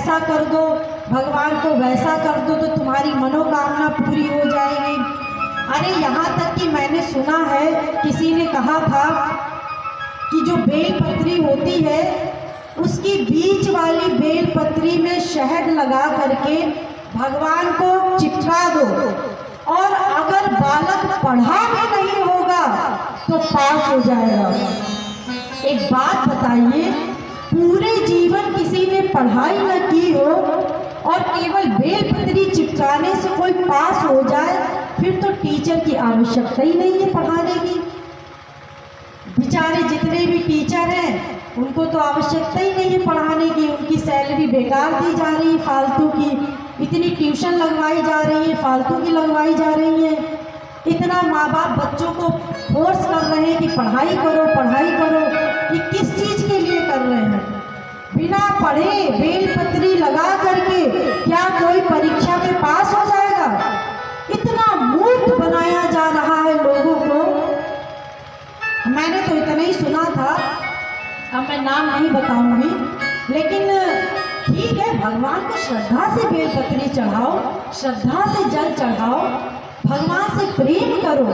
ऐसा कर दो, भगवान को वैसा कर दो तो तुम्हारी मनोकामना पूरी हो जाएगी। अरे यहाँ तक कि मैंने सुना है किसी ने कहा था कि जो बेलपत्री होती है उसकी बीच वाली बेलपत्री में शहद लगा करके भगवान को चिपका दो, और अगर बालक पढ़ा भी नहीं होगा तो पास हो जाएगा। एक बात बताइए, पूरे जीवन किसी ने पढ़ाई न की हो और केवल बेलपत्री चिपकाने से कोई पास हो जाए, फिर तो टीचर की आवश्यकता ही नहीं है पढ़ाने की। बेचारे जितने भी टीचर हैं उनको तो आवश्यकता ही नहीं है पढ़ाने की, उनकी सैलरी बेकार दी जा रही है फालतू की, इतनी ट्यूशन लगवाई जा रही है फालतू की लगवाई जा रही है, इतना माँ बाप बच्चों को फोर्स कर रहे हैं कि पढ़ाई करो पढ़ाई करो। ये किस चीज़ के लिए कर रहे हैं? बिना पढ़े बेलपत्री लगा करके क्या कोई परीक्षा में पास हो जाएगा? इतना मूर्ख बनाया जा रहा है लोगों को। मैंने तो इतना ही सुना था, अब मैं नाम नहीं बताऊंगी, लेकिन ठीक है, भगवान को श्रद्धा से बेलपत्री चढ़ाओ, श्रद्धा से जल चढ़ाओ, भगवान से प्रेम करो।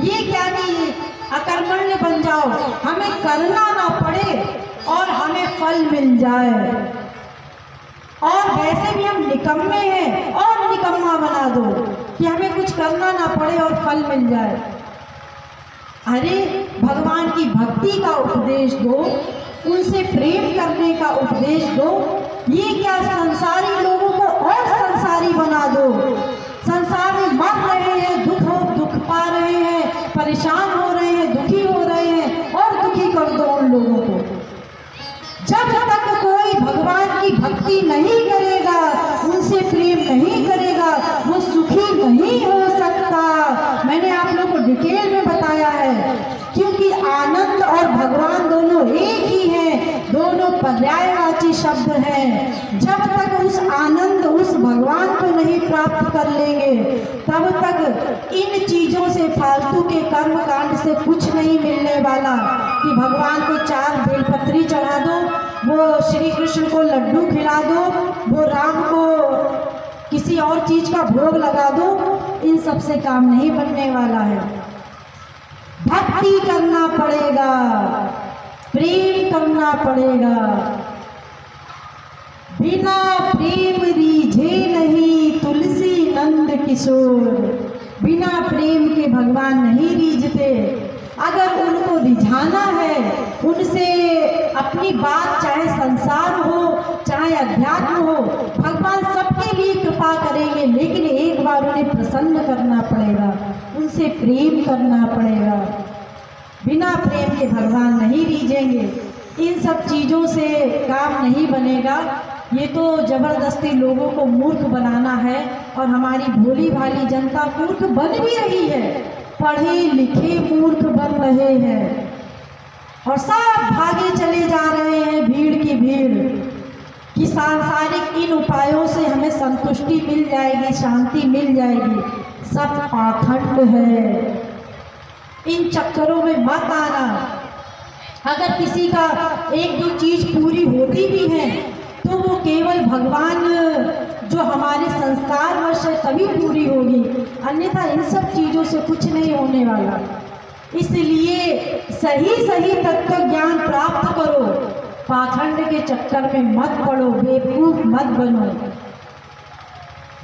ये क्या कि अकर्मण्य बन जाओ, हमें करना ना पड़े और हमें फल मिल जाए। और वैसे भी हम निकम्मे हैं और निकम्मा बना दो कि हमें कुछ करना ना पड़े और फल मिल जाए। अरे भगवान की भक्ति का उपदेश दो, उनसे प्रेम करने का उपदेश दो। ये क्या संसारी लोगों को और संसारी बना दो, संसार में मर रहे हैं, दुख पा रहे हैं, परेशान हो रहे हैं, दुखी हो रहे हैं, और दुखी कर दो उन लोगों को। जब तक कोई भगवान की भक्ति नहीं करेगा, उनसे प्रेम नहीं करेगा, वो सुखी नहीं हो सकता। मैंने आप लोगों को डिटेल में बताया है, क्योंकि आनंद और भगवान दोनों एक ही हैं, दोनों पर्यायवाची शब्द हैं। जब तक उस आनंद उस भगवान को नहीं प्राप्त कर लेंगे, तब तक इन चीज़ों से, फालतू के कर्म कांड से कुछ नहीं मिलने वाला। कि भगवान को 4 बेलपत्री चढ़ा दो, वो श्री कृष्ण को लड्डू खिला दो, वो राम को किसी और चीज़ का भोग लगा दो, इन सब से काम नहीं बनने वाला है। भक्ति करना पड़ेगा, प्रेम करना पड़ेगा। बिना प्रेम रीझे नहीं तुलसी नंद किशोर। बिना प्रेम के भगवान नहीं रीझते। अगर उनको रिझाना है, उनसे अपनी बात, चाहे संसार हो चाहे अध्यात्म हो, भगवान सबके लिए कृपा करेंगे, लेकिन एक बार उन्हें प्रसन्न करना पड़ेगा, उनसे प्रेम करना पड़ेगा। बिना प्रेम के भगवान नहीं रीझेंगे। इन सब चीज़ों से काम नहीं बनेगा। ये तो ज़बरदस्ती लोगों को मूर्ख बनाना है, और हमारी भोली भाली जनता मूर्ख बन भी रही है, पढ़े लिखे मूर्ख बन रहे हैं, और सब भागे चले जा रहे हैं भीड़ की भीड़ कि सांसारिक इन उपायों से हमें संतुष्टि मिल जाएगी, शांति मिल जाएगी। सब पाखंड है, इन चक्करों में मत आना। अगर किसी का 1-2 चीज़ पूरी होती भी है तो वो केवल भगवान जो हमारे संस्कार वश है तभी पूरी होगी, अन्यथा इन सब चीज़ों से कुछ नहीं होने वाला। इसलिए सही सही तत्व ज्ञान प्राप्त करो, पाखंड के चक्कर में मत पड़ो, बेवकूफ मत बनो।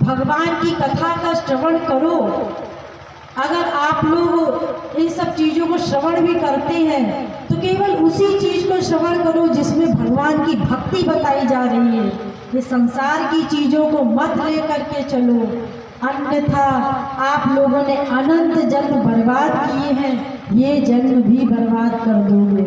भगवान की कथा का श्रवण करो। अगर आप लोग इन सब चीज़ों को श्रवण भी करते हैं तो केवल उसी चीज़ को श्रवण करो जिसमें भगवान की भक्ति बताई जा रही है। ये संसार की चीज़ों को मत लेकर के चलो, अन्यथा आप लोगों ने अनंत जन्म बर्बाद किए हैं, ये जन्म भी बर्बाद कर दोगे।